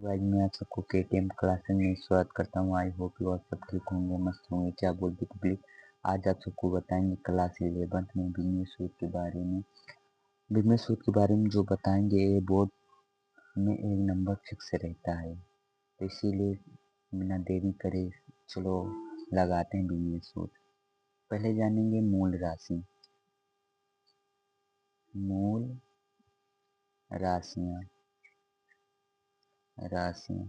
Guys मैं आप सबको केटीएम क्लासेस में स्वागत करता हूँ। आई होप यू आप सब ठीक होंगे, मस्त होंगे। क्या बोलते पब्लिक, आज आप सबको बताएंगे क्लास 11 में बिजनेस सूट के बारे में। बिजनेस सूट के बारे में जो बताएंगे ये बोर्ड में एक नंबर फिक्स रहता है, तो इसीलिए बिना देरी करे चलो लगाते हैं बिजनेस सूट। पहले जानेंगे मूल राशि। मूल राशियाँ राशियाँ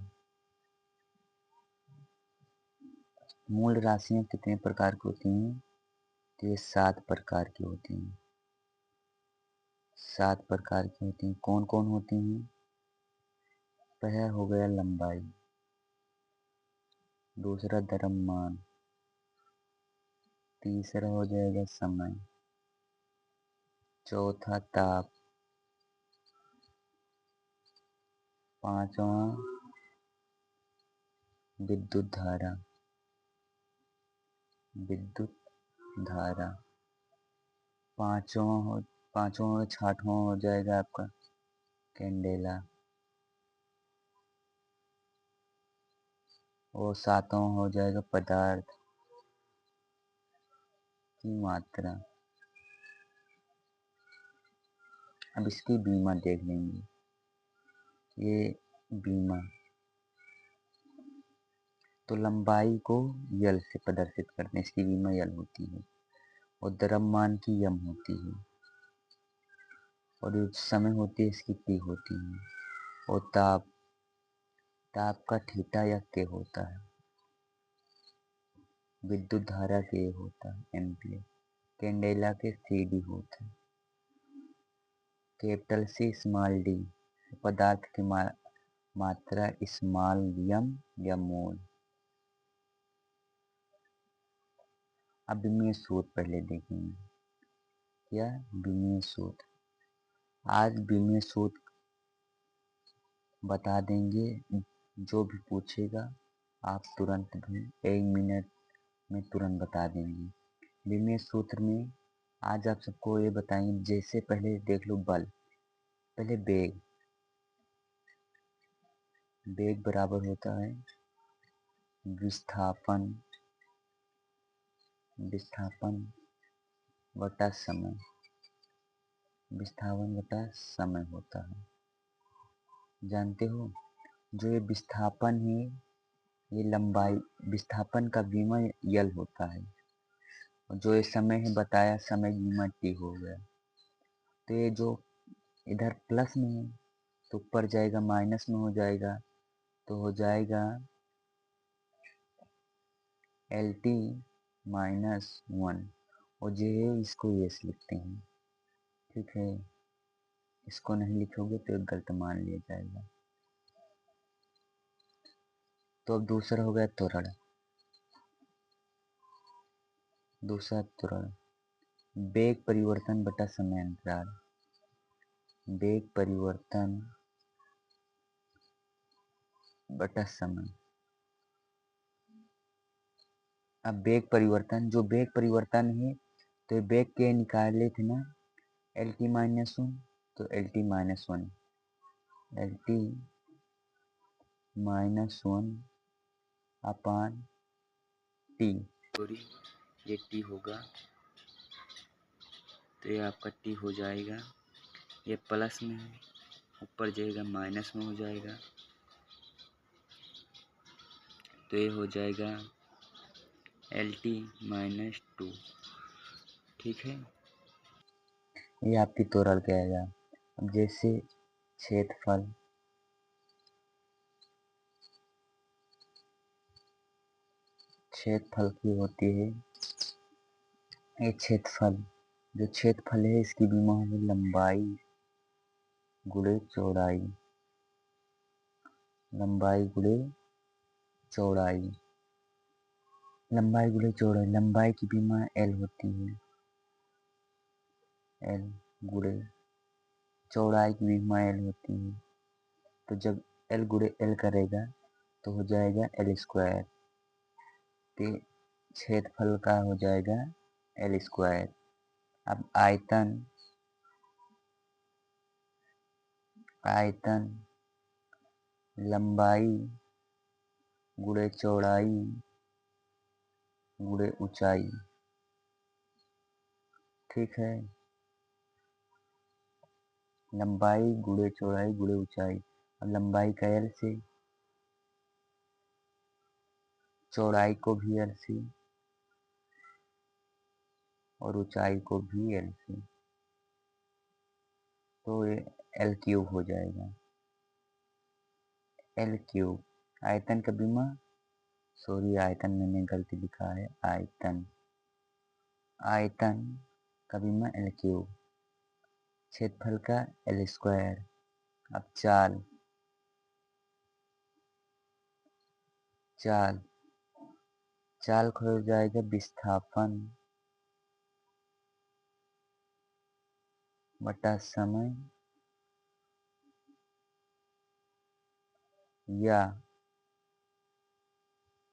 मूल राशियाँ कितने प्रकार की होती हैं? तो ये 7 प्रकार की होती हैं। 7 प्रकार की होती हैं। कौन कौन होती हैं? पहला हो गया लंबाई, दूसरा द्रव्यमान, तीसरा हो जाएगा समय, चौथा ताप, पांचवा विद्युत धारा, विद्युत धारा, पांचवा और छठवां हो जाएगा आपका कैंडेला, और सातवां हो जाएगा पदार्थ की मात्रा। अब इसकी बीमा देख लेंगे। ये बीमा तो लंबाई को यल से प्रदर्शित करते हैं, इसकी बीमा यल होती है, और द्रव्यमान की यम होती है, और जो समय होती है इसकी टी होती है, और ताप ताप का थीटा या के होता है, विद्युत धारा के होता है एम्पियर, कैंडेला के सी डी होता है, कैपिटल सी स्मॉल डी पदार्थ की मात्रा स्मॉल यम या मोल। अब बिजनेस सूत्र पहले देखेंगे। क्या बिजनेस सूत्र? आज बिजनेस सूत्र बता देंगे, जो भी पूछेगा आप तुरंत भी 1 मिनट में तुरंत बता देंगे। बिजनेस सूत्र में आज आप सबको ये बताएंगे। जैसे पहले देख लो बल, पहले वेग, वेग बराबर होता है विस्थापन विस्थापन बटा समय, विस्थापन बटा समय होता है। जानते हो, जो ये विस्थापन है ये लंबाई, विस्थापन का विमा यल होता है, और जो ये समय है बताया, समय विमा टी हो गया। तो ये जो इधर प्लस में है तो ऊपर जाएगा, माइनस में हो जाएगा तो हो जाएगा एल टी -1, और जो है इसको यस लिखते हैं। ठीक है, इसको नहीं लिखोगे तो गलत मान लिया जाएगा। तो अब दूसरा हो गया त्वरण। दूसरा त्वरण वेग परिवर्तन बटा समय अंतराल, वेग परिवर्तन बटा समय। अब वेग परिवर्तन, जो वेग परिवर्तन है तो वेग के निकाले थे ना एल टी -1, तो एल टी -1, एल टी -1 अपान टी, सॉरी ये टी होगा, तो ये आपका टी हो जाएगा, ये प्लस में है ऊपर जाएगा माइनस में हो जाएगा, तो ये हो जाएगा एल टी -2। ठीक है, ये आपकी त्वरण कहेगा। अब जैसे क्षेत्रफल, क्षेत्रफल की होती है ये क्षेत्रफल, जो क्षेत्रफल है इसकी बीमा होगी लंबाई गुणे चौड़ाई, लंबाई गुणे चौड़ाई, लंबाई गुणे चौड़ाई। लंबाई की बीमा एल होती है, एल गुणे चौड़ाई की बीमा एल होती है। तो जब एल गुणे एल करेगा तो हो जाएगा एल स्क्वायर, तो क्षेत्रफल का हो जाएगा एल स्क्वायर। अब आयतन, आयतन लंबाई गुणे चौड़ाई गुणे ऊंचाई। ठीक है, लंबाई गुणे चौड़ाई गुणे ऊंचाई। अब लंबाई का एल से, चौड़ाई को भी एल से और ऊंचाई को भी एल से, तो ये एल क्यूब हो जाएगा। एल क्यूब आयतन का बीमा, सॉरी आयतन मैंने गलती लिखा है, आयतन आयतन का बीमा एल क्यूब, क्षेत्रफल का एल स्क्वायर। अब चाल चाल चाल हो जाएगा विस्थापन बटा समय, या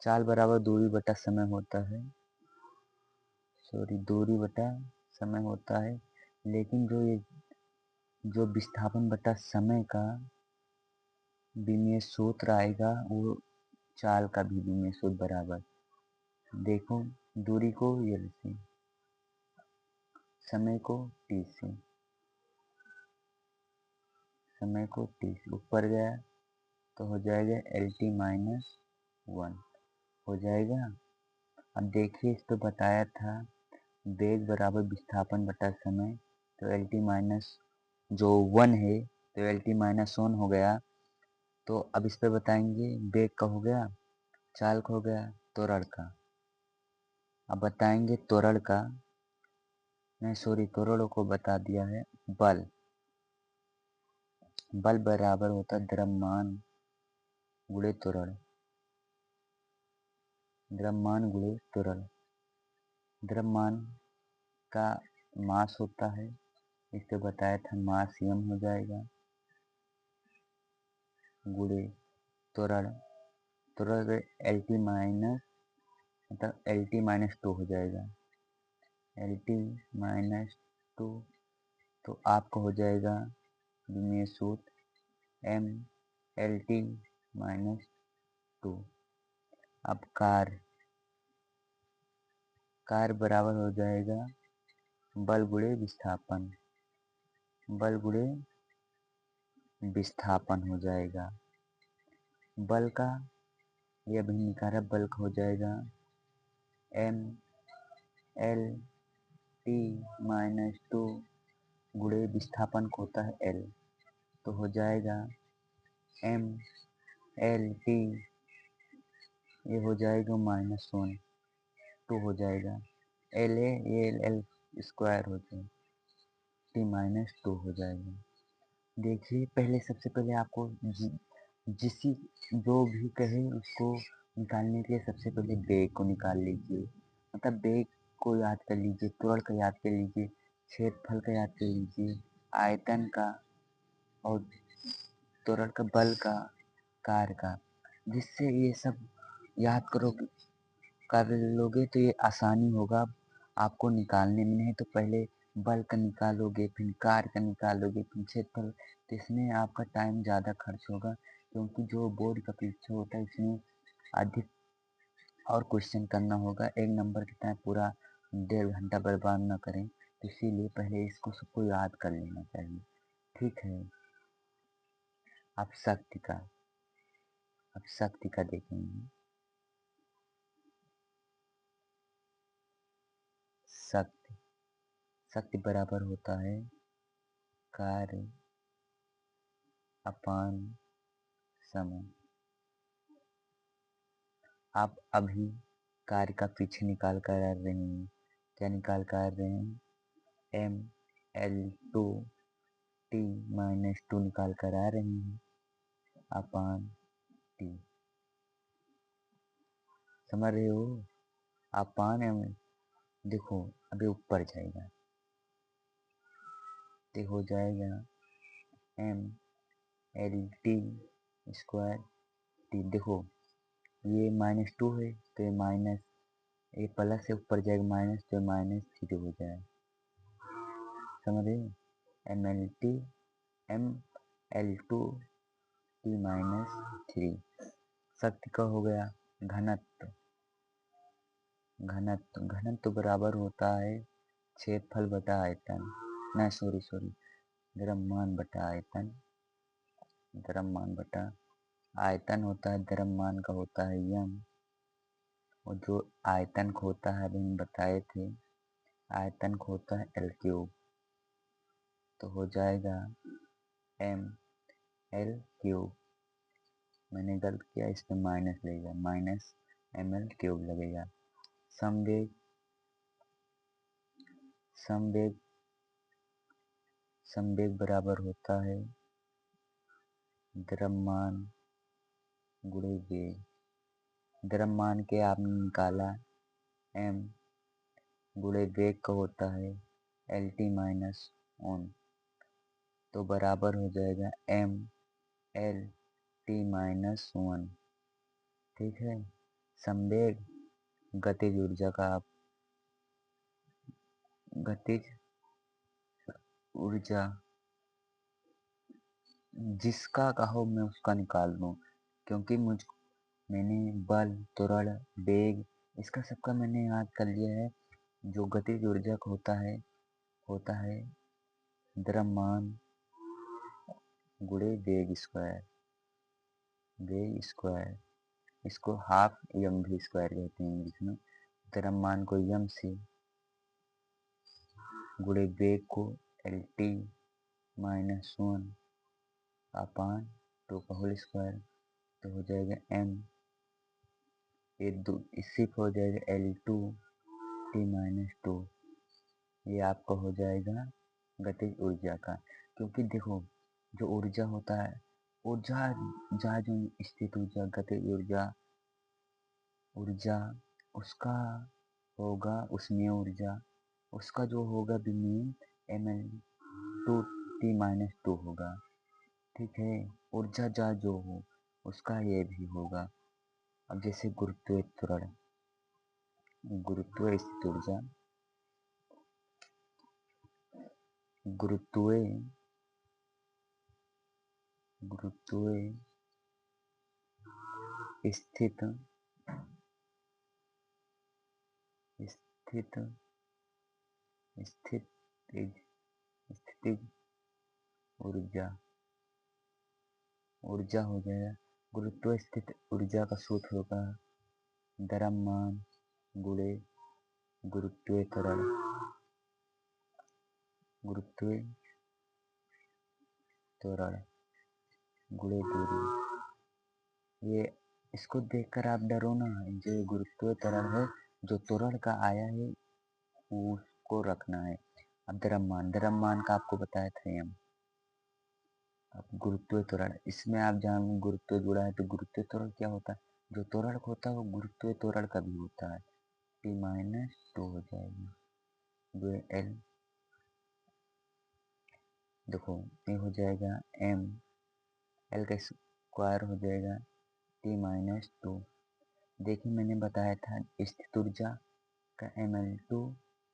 चाल बराबर दूरी बटा समय होता है, सॉरी दूरी बटा समय होता है। लेकिन जो विस्थापन बटा समय का विमीय सूत्र आएगा वो चाल का भी विमीय सूत्र बराबर। देखो, दूरी को एल से, समय को टी से, समय को टी से ऊपर गया तो हो जाएगा एल टी माइनस 1 हो जाएगा। अब देखिए, इस तो बताया था वेग बराबर विस्थापन बटा समय, तो एल टी माइनस जो 1 है तो एल टी माइनस 1 हो गया। तो अब इस पे बताएंगे वेग का हो गया, चाल का हो गया, त्वरण का। अब बताएंगे त्वरण का, नहीं सॉरी त्वरण को बता दिया है। बल बल बराबर होता है द्रव्यमान गुणे त्वरण, द्रव्यमान गुणे त्वरण। द्रव्यमान का मास होता है, इससे बताया था मास m हो जाएगा, गुणे त्वरण, त्वरण एल टी माइनस, मतलब एल टी माइनस 2 हो जाएगा, एल टी माइनस 2। तो आपको हो जाएगा विमीय सूत्र एम एल टी माइनस 2। अब कार्य बराबर हो जाएगा बल गुणे विस्थापन, बल गुणे विस्थापन हो जाएगा। बल का यह भी निकाला, बल का हो जाएगा एम एल टी माइनस 2 गुणे विस्थापन को होता है एल, तो हो जाएगा एम एल टी, ये हो जाएगा -1 2 हो जाएगा, एल ए ये एल स्क्वायर हो जाएगा, टी माइनस 2 हो जाएगा। देखिए, पहले सबसे पहले आपको जिसी जो भी कहे उसको निकालने के लिए सबसे पहले वेग को निकाल लीजिए, मतलब वेग को याद कर लीजिए, त्वरण का याद कर लीजिए, क्षेत्रफल का याद कर लीजिए, आयतन का और त्वरण का, बल का, कार्य का। जिससे ये सब याद करोगे, कर लोगे तो ये आसानी होगा आपको निकालने में। नहीं तो पहले बल का निकालोगे, फिर कार्य का निकालोगे, फिर क्षेत्रफल, तो इसमें आपका टाइम ज़्यादा खर्च होगा। क्योंकि जो बोर्ड का परीक्षा होता है इसमें अधिक और क्वेश्चन करना होगा, एक नंबर के टाइम पूरा 1.5 घंटा बर्बाद ना करें, तो इसीलिए पहले इसको सबको याद कर लेना चाहिए। ठीक है, अब शक्ति का देखेंगे। शक्ति बराबर होता है कार्य अपान समय। आप अभी कार्य का पीछे निकाल कर आ रहे हैं, क्या निकाल कर आ रहे हैं, M L two T minus 2 निकाल कर आ रहे हैं अपान टी, समझ रहे हो, अपान एम। देखो अभी ऊपर जाएगा तो हो जाएगा M L T square T. देखो ये -2 है तो ये माइनस, ये प्लस से ऊपर जाएगा माइनस, तो -3 हो जाए, समझ रहे, M L T M L two T minus 3। शक्ति का हो गया घनत्व। घनत्व बराबर होता है क्षेत्रफल बटा आयतन, नहीं सॉरी, द्रव्यमान बटा आयतन। द्रव्यमान बटा आयतन होता है, द्रव्यमान का होता है यम, और जो आयतन का होता है अभी हम बताए थे, आयतन का होता है एल क्यूब। तो हो जाएगा एम एल क्यूब। मैंने गलत किया, इसमें माइनस लगेगा, माइनस एम एल क्यूब लगेगा। समवेग समवेग समवेग बराबर होता है द्रव्यमान गुणे वेग। द्रव्यमान के आपने निकाला एम, गुणे वेग का होता है एल टी माइनस 1, तो बराबर हो जाएगा एम एल टी माइनस 1। ठीक है। संवेग गतिज ऊर्जा का, आप गतिज ऊर्जा जिसका कहो मैं उसका निकाल दूं, क्योंकि मैंने बल, त्वरण, वेग, इसका सबका मैंने याद कर लिया है। जो गतिज ऊर्जा का होता है द्रव्यमान गुणे वेग स्क्वायर। इसको हाफ एम भी स्क्वायर कहते हैं इंग्लिश में। द्रव्यमान को यम से, गुणे वेग को एल टी माइनस 1 अपान 2 का होल स्क्वायर, तो हो जाएगा एम, ये दो इससे हो जाएगा एल टू टी माइनस 2। ये आपका हो जाएगा गतिज ऊर्जा का। क्योंकि देखो जो ऊर्जा होता है, ऊर्जा जहाँ जो स्थित ऊर्जा, गतिज ऊर्जा उसका होगा, उसमें ऊर्जा उसका जो होगा विमेय M L two T minus 2 होगा। ठीक है। ऊर्जा जहाँ जो हो उसका ये भी होगा। अब जैसे गुरुत्वीय त्वरण, गुरुत्वीय स्थित ऊर्जा, गुरुत्वीय स्थित स्थित स्थित स्थितिज ऊर्जा हो जाएगा। गुरुत्व स्थित ऊर्जा का सूत्र होगा द्रव्यमान गुणे गुरुत्वीय त्वरण, गुरुत्वीय त्वरण गुणे दूरी। ये इसको देखकर आप डरो ना, जो गुरुत्वीय त्वरण है, जो त्वरण का आया है उसको रखना है। अब द्रव्यमान का आपको बताया था हम। अब गुरुत्वीय त्वरण, इसमें आप जान गुरुत्व जुड़ा है, तो गुरुत्वीय त्वरण क्या होता है, जो त्वरण होता है वो गुरुत्वीय त्वरण का भी होता है, टी माइनस 2 हो जाएगा। जो एल, देखो ये हो जाएगा एम एल का स्क्वायर हो जाएगा टी माइनस 2। देखिए मैंने बताया था स्थित ऊर्जा का M L two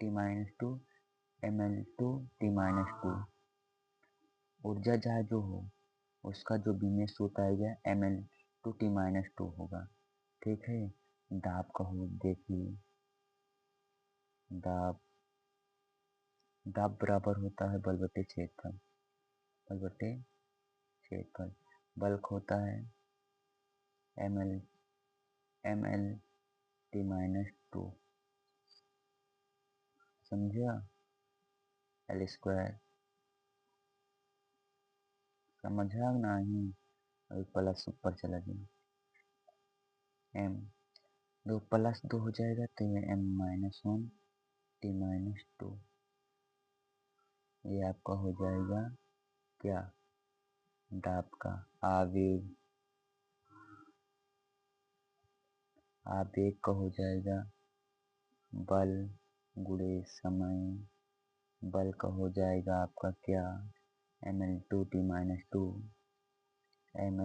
T minus 2, M L two T minus 2। ऊर्जा जहाँ जो हो उसका जो विमेय सूत्र आएगा M L two T minus 2 होगा। ठीक है। दाब का हो, देखिए दाब दाब बराबर होता है बल बटे क्षेत्रफल, बल बटे क्षेत्रफल। बल होता है एम एल टी माइनस 2, समझा, एल स्क्वायर, समझा नहीं, अभी प्लस ऊपर चला गया, एम 2 प्लस 2 हो जाएगा, तो ये एम माइनस 1 टी माइनस 2। ये आपका हो जाएगा क्या, दाब का आवेग। आवेग का हो जाएगा बल गुणे समय। बल का हो जाएगा आपका क्या, M L two T minus 2 M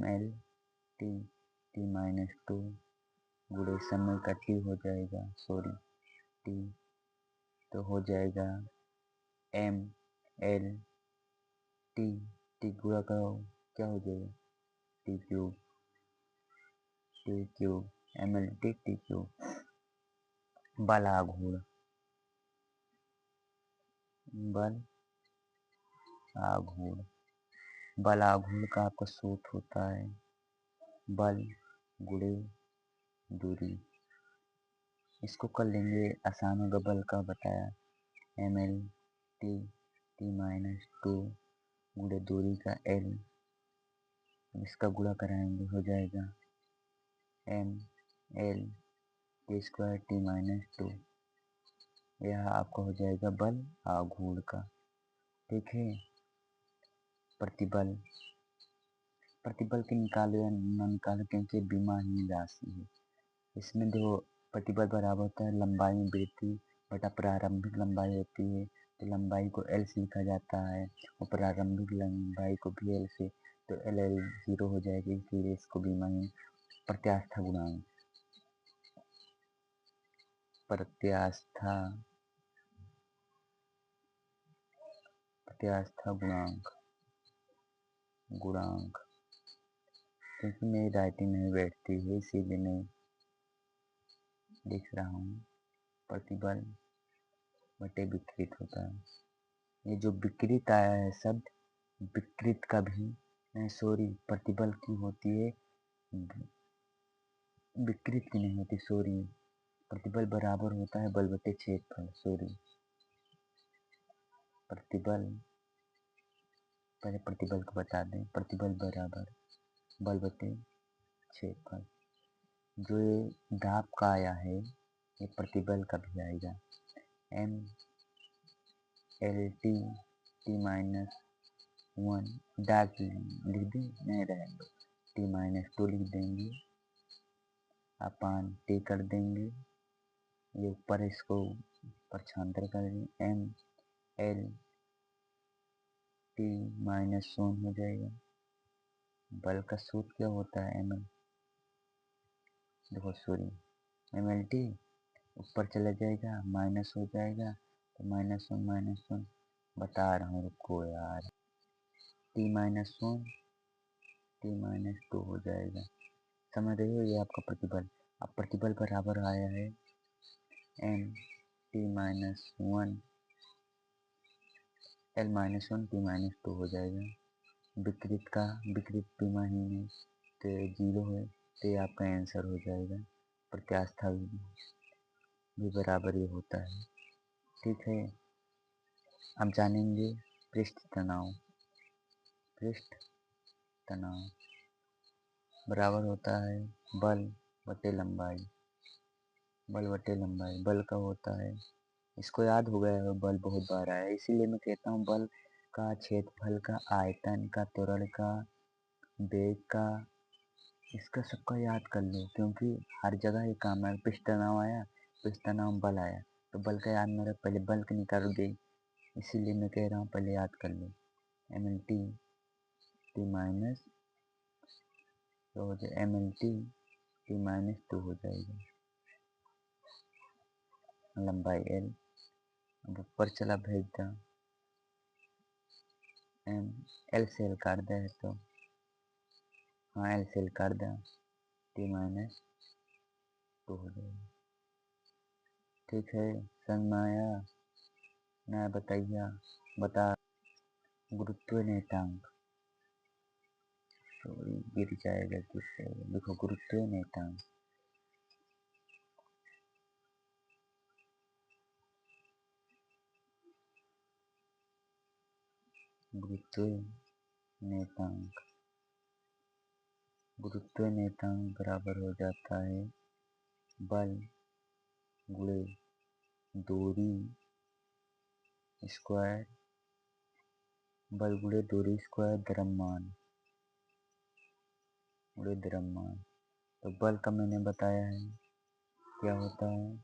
L T T minus 2 गुणे समय का टी हो जाएगा, सॉरी टी, तो हो जाएगा एम एल टी टी गुणा करो क्या हो जाएगा, T cube MLT T cube. बल आघूर्ण बल आघूर्ण का आपका सूत्र होता है बल गुणे दूरी। इसको कर लेंगे, आसान होगा। बल का बताया MLT-2 गुणे दूरी का L, इसका गुणा कराएंगे हो जाएगा ML T²T-2। यह आपका हो जाएगा बल आघूर्ण का। ठीक है, प्रतिबल की निकालो या न निकालो क्योंकि विमाहीन राशि है। इसमें जो प्रतिबल बराबर होता है लंबाई में वृद्धि बटा प्रारंभिक लंबाई होती है, तो लंबाई को L से लिखा जाता है और प्रारंभिक लंबाई को भी L से, तो LL 0 हो जाएगी, इसलिए इसको विमाहीन। प्रत्यास्था गुणांक क्योंकि मेरी राइटिंग नहीं बैठती है इसीलिए मैं लिख रहा हूँ। प्रतिबल बटे विकृत होता है। ये जो विकृत आया है शब्द, विकृत का भी नहीं, प्रतिबल की होती है, विकृत की नहीं होती, प्रतिबल बराबर होता है बल बटे क्षेत्रफल। पहले प्रतिबल को बता दें, प्रतिबल बराबर बल बटे क्षेत्रफल। जो ये दाब का आया है ये प्रतिबल का भी आएगा, MLT-T-1 दाब लिख दें, नहीं रहेंगे, T-2 लिख देंगे, अपान T कर देंगे, ये ऊपर इसको प्रक्षांतर करेंगे, MLT-1 हो जाएगा। बल का सूत्र क्या होता है देखो MLT ऊपर चला जाएगा, माइनस हो जाएगा, तो -1 बता रहा हूँ, रुको यार, T-2 हो जाएगा। समझ रहे हो, ये आपका प्रतिबल। अब प्रतिबल बराबर आया है MT-1 L-1 T-2 हो जाएगा। विकृत विमाहीन है तो 0 है, तो ये आपका आंसर हो जाएगा। प्रत्यास्था भी बराबर ही होता है। ठीक है, अब जानेंगे पृष्ठ तनाव बराबर होता है बल बटे लंबाई। बल का होता है, इसको याद हो गया है, बल बहुत बार आया है, इसीलिए मैं कहता हूँ बल का, क्षेत्रफल का, आयतन का, त्वरण का, वेग का, इसका सबका याद कर लो क्योंकि हर जगह ये काम है। पृष्ठ तनाव आया, पृष्ठ तनाव बल आया, तो बल का याद मेरा पहले बल का निकाल दे, इसीलिए मैं कह रहा हूँ पहले याद कर लो। MLT T-2 हो जाएगा, लंबाई L। अब ऊपर चला भेज दा, L से L काट दे तो हाँ, L से L काट दा, T-2 हो जाएगा। ठीक है, समझ में आया ना? बताइए, बता। गुरुत्व नियतांक, गिर जाएगा किससे, देखो गुरुत्व नियतांक, गुरुत्व नियतांक बराबर हो जाता है बल गुणे दूरी स्क्वायर, द्रव्यमान गुणे द्रव्यमान। तो बल का मैंने बताया है क्या होता है,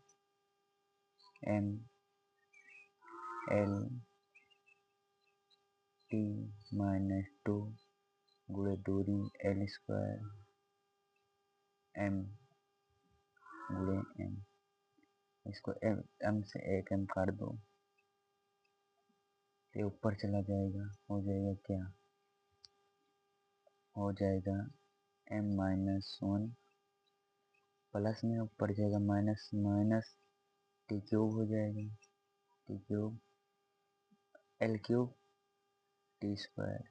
MLT-2 गुणे दूरी L² m गुणे m। इसको m से एक m काट दो, ये ऊपर चला जाएगा, हो जाएगा क्या हो जाएगा m-1 प्लस में ऊपर जाएगा माइनस माइनस टी क्यूब हो जाएगा, T cube L cube T square.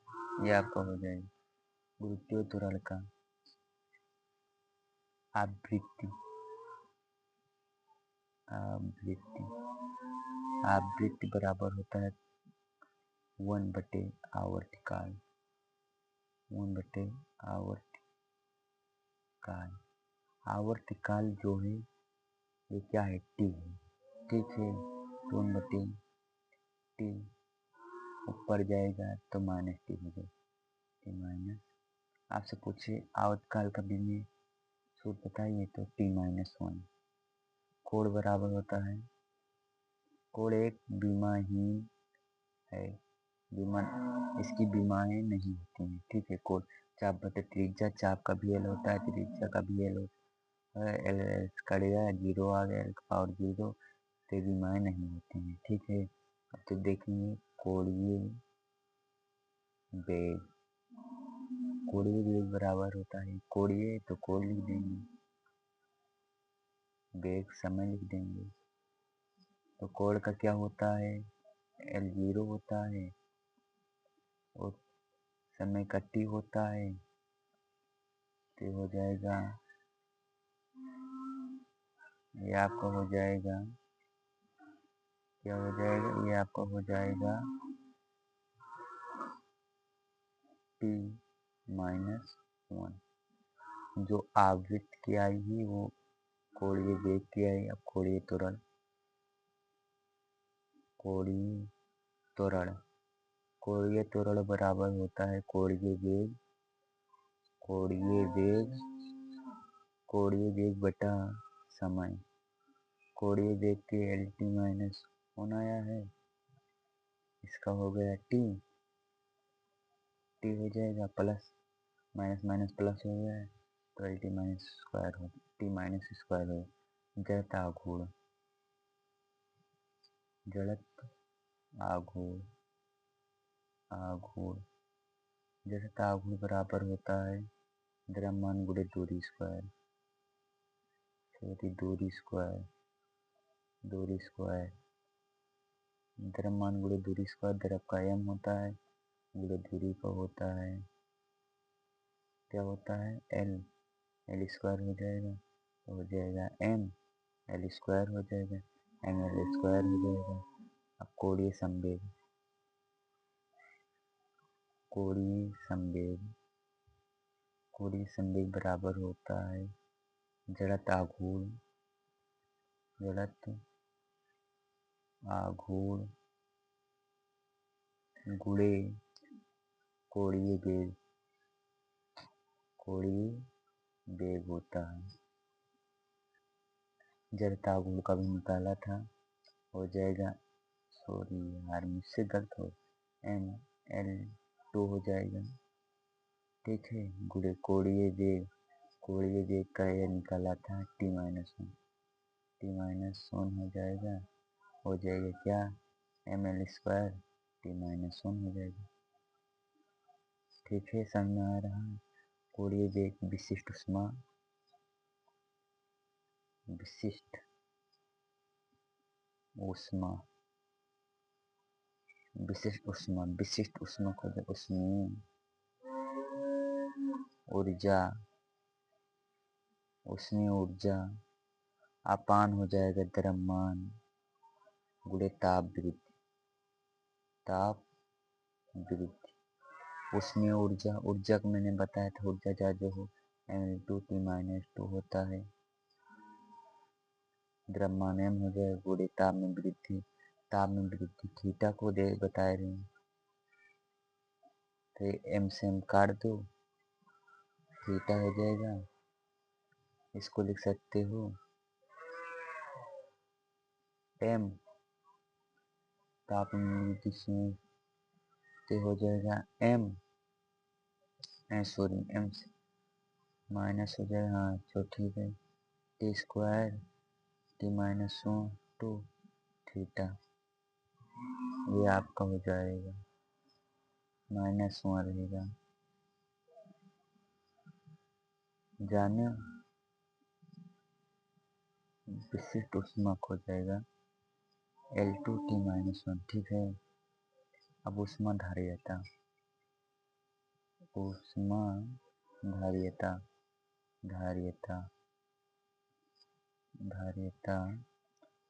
ये आपका हो जाएगा गुरुत्वीय त्वरण का आवृत्ति। आवृत्ति आवृत्ति बराबर होता है 1/आवर्तकाल, 1/आवर्तकाल। आवर्तकाल जो है ये क्या है, टी है, ठीक है। 1/टी ऊपर जाएगा तो माइनस टी हो जाएगा, टी माइनस। आपसे पूछे आवर्तकाल का भी में सूत्र बताइए तो t-1। कोण बराबर होता है, कोण एक विमाहीन है, इसकी विमाएं नहीं होती हैं, ठीक है। कोण चाप बटे त्रिज्या, चाप का भी एल होता है, त्रिज्या का भी एल होता है, एल कट गया, जीरो आ गया, एल का पावर 0, तो विमाएं नहीं होती हैं, ठीक है। अब तो देखेंगे कोणीय वेग, कोणीय वेग बराबर होता है, कोणीय तो कोण लिख देंगे, वेग समय लिख देंगे। तो कोण का क्या होता है, एल 0 होता है और समय का टी होता है, तो हो जाएगा, ये आपका हो जाएगा, क्या हो जाएगा, ये आपका हो जाएगा t-1। जो आवृत्त की आएगी वो कोणीय वेग की आएगी। अब कोणीय त्वरण, कोणीय त्वरण, कोणीय त्वरण बराबर होता है कोणीय वेग, कोणीय वेग, कोणीय वेग बटा समय। कोणीय वेग के LT-1 आया है, इसका हो गया टी, टी हो जाएगा प्लस माइनस माइनस प्लस हो गया है, तो LT-स्क्वायर हो, t-स्क्वायर हो। जड़त्व आघूर्ण, जड़त्व आघूर्ण, आघूर्ण, जड़त्व आघूर्ण बराबर होता है द्रव्यमान गुणे दूरी स्क्वायर, सॉरी दूरी स्क्वायर, दूरी स्क्वायर, द्रव्यमान गुणे दूरी स्क्वायर, द्रव का m होता है गुणे दूरी का होता है, क्या होता है, एल, एल स्क्वायर हो जाएगा, तो हो जाएगा m, एल स्क्वायर हो जाएगा, एम एल स्क्वायर हो जाएगा। अब कोणीय संवेग, कोणीय संवेग, कोणीय संवेग बराबर होता है जड़त्व आघूर्ण, जड़त्व आघूर्ण गुणे कोणीय वेग, कोणीय वेग होता है। जड़त्व आघूर्ण का भी निकाला था, हो जाएगा, सॉरी यार मुझसे गलत हो, एम एल 2 हो जाएगा, ठीक है, गुणे कोणीय वेग, कोणीय वेग का यह निकाला था t-1, t-1 हो जाएगा, हो जाएगा क्या, एम एल स्क्वायर t-1 हो जाएगा, ठीक है, समझ में आ रहा है। कोणीय वेग विशिष्ट ऊष्मा, विशिष्ट ऊष्मा, विशिष्ट ऊष्मा, विशिष्ट ऊष्मा को ऊष्मीय ऊर्जा, ऊष्मीय ऊर्जा अपान हो जाएगा द्रव्यमान गुणे ताप वृद्धि, ताप वृद्धि। ऊष्मीय ऊर्जा, ऊर्जा को मैंने बताया था, ऊर्जा जा जो हो ml2 t-2 होता है, द्रव्यमान m हो जाए गुणे ताप में वृद्धि, ताप में वृद्धि थीटा को दे बता रहे हैं, तो m से m काट दो, थीटा हो जाएगा, इसको लिख सकते हो m, ताप में वृद्धि से तो हो जाएगा m, सॉरी m से माइनस हो जाए, हाँ तो ठीक है, टी स्क्वायर t-2 थीटा, ये आपका हो जाएगा -1 रहेगा, जाने विशिष्ट ऊष्माक हो जाएगा L2T-1, ठीक है। अब ऊष्मा धारियता, ऊष्मा धारियता, धारियता, धारियता,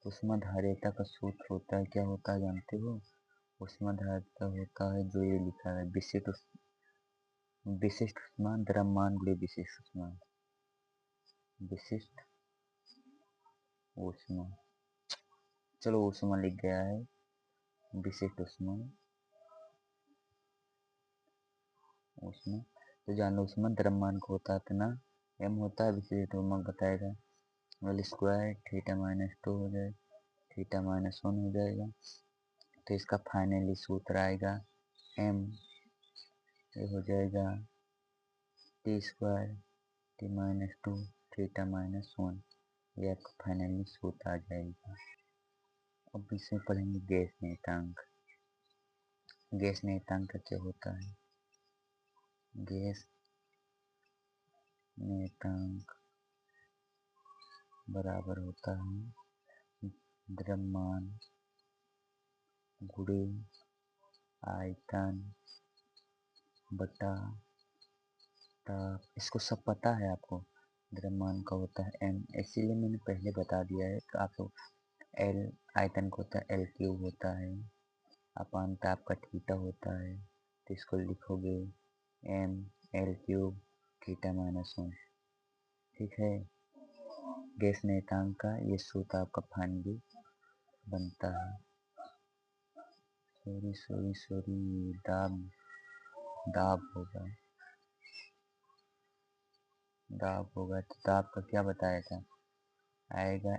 ऊष्मा धारियता का सूत्र होता है, क्या होता है जानते हो? ऊष्मा धारियता होता है जो ये लिखा है, विशिष्ट ऊष्मा द्रव्यमान गुणे विशिष्ट ऊष्मा, विशिष्ट ऊष्मा, चलो ऊष्मा लिख गया है, विशिष्ट ऊष्मा, ऊष्मा तो जान लो ऊष्मा द्रव्यमान को होता है इतना, m होता है, विशिष्ट ऊष्मा बताएगा L² θ-2 हो जाए, θ-1 हो जाएगा। तो इसका फाइनली सूत्र आएगा m, ये हो जाएगा T² T-2 θ-1, ये आपका फाइनली सूत्र आ जाएगा। अब इसमें पढ़ेंगे गैस नियतांक। गैस नियतांक क्या होता है? गैस नियतांक बराबर होता है द्रव्यमान गुणे आयतन बटा ताप। इसको सब पता है आपको, द्रव्यमान का होता है m, इसीलिए मैंने पहले बता दिया है। तो आप लोग L आयतन का होता है L³ होता है, अपान ताप का थीटा होता है, तो इसको लिखोगे m L³ θ-1, ठीक है। गैस नियतांक का ये सूत्र आपका फाइनली बनता है। सॉरी दाब होगा, दाब होगा, तो दाब का क्या बताया था? आएगा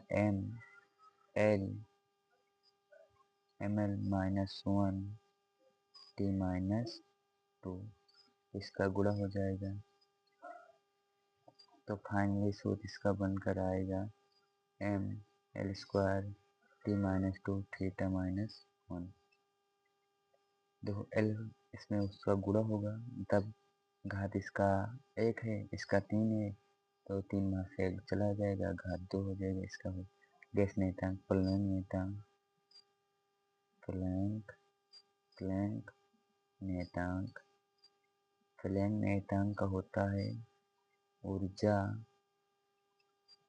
ml-1 T-2, इसका गुणा हो जाएगा, तो फाइनली सूत्र इसका बनकर आएगा mL² T-2 θ-1। देखो L इसमें उसका गुणा होगा, तब घात इसका 1 है, इसका 3 है, तो 3 में से 1 चला जाएगा, घात 2 हो जाएगा। इसका गैस नियतांक प्लैंक नियतांक, प्लैंक नियतांक, प्लैंक नियतांक का होता है ऊर्जा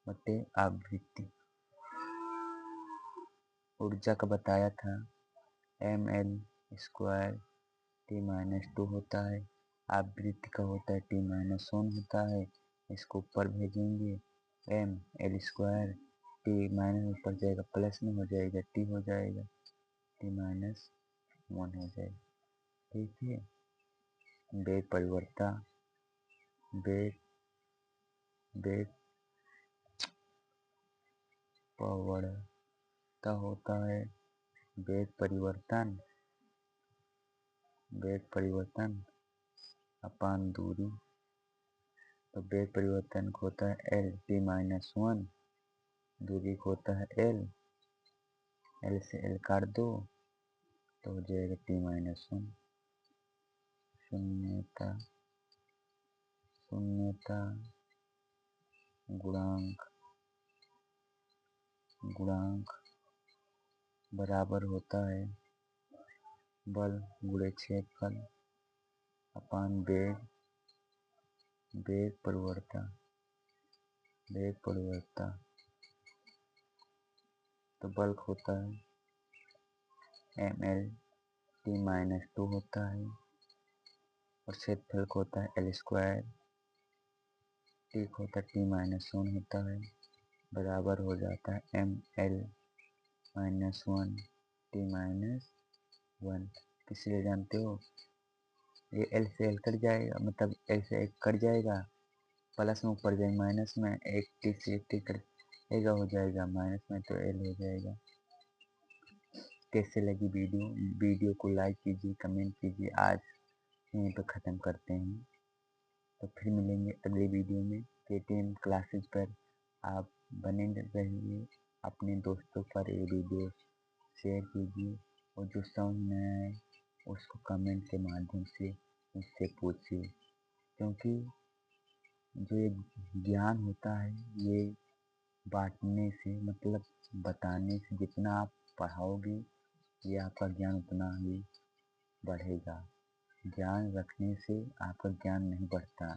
बटे आवृत्ति। ऊर्जा का बताया था mL² T-2 होता है, आवृत्ति का होता है T-1 होता है। इसको ऊपर भेजेंगे, mL² T- ऊपर जाएगा, प्लस में हो जाएगा, T हो जाएगा, T-1 हो जाएगा, ठीक है। वेग परिवर्तन, वेग प्रवणता होता है वेग परिवर्तन अपान दूरी। तो वेग परिवर्तन को होता है L T-1, दूरी को होता है L, L से L काट दो तो हो जाएगा T-1। शून्यता गुणांक बराबर होता है बल गुणे क्षेत्रफल अपान वेग परिवर्तन। तो बल होता है mL T-2 होता है, और क्षेत्रफल को होता है L², T को होता है T-1 होता है, बराबर हो जाता है mL-1 T-1। इसलिए जानते हो ये L से L कट जाएगा, मतलब L से 1 कट जाएगा, प्लस में ऊपर जाएगा, माइनस में एक T से T कटेगा, हो जाएगा माइनस में, तो L हो जाएगा। कैसे लगी वीडियो को लाइक कीजिए, कमेंट कीजिए। आज यहीं पर ख़त्म करते हैं, तो फिर मिलेंगे अगली वीडियो में। KTM क्लासेज पर आप बने रहिए, अपने दोस्तों पर ये वीडियो शेयर कीजिए, और जो समझ में आए उसको कमेंट के माध्यम से मुझसे पूछिए, क्योंकि जो ये ज्ञान होता है ये बाँटने से मतलब बताने से जितना आप पढ़ाओगे ये आपका ज्ञान उतना ही बढ़ेगा। ज्ञान रखने से आपका ज्ञान नहीं बढ़ता,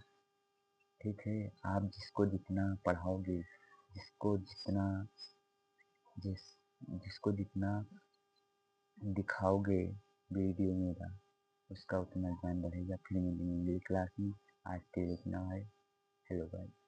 ठीक है? आप जिसको जितना पढ़ाओगे, जिसको जितना जिस जिसको जितना दिखाओगे वीडियो मेरा, उसका उतना ज्ञान बढ़ेगा। फिर मिलेंगे अगली क्लास में। आज के लिए इतना है। Hello guys.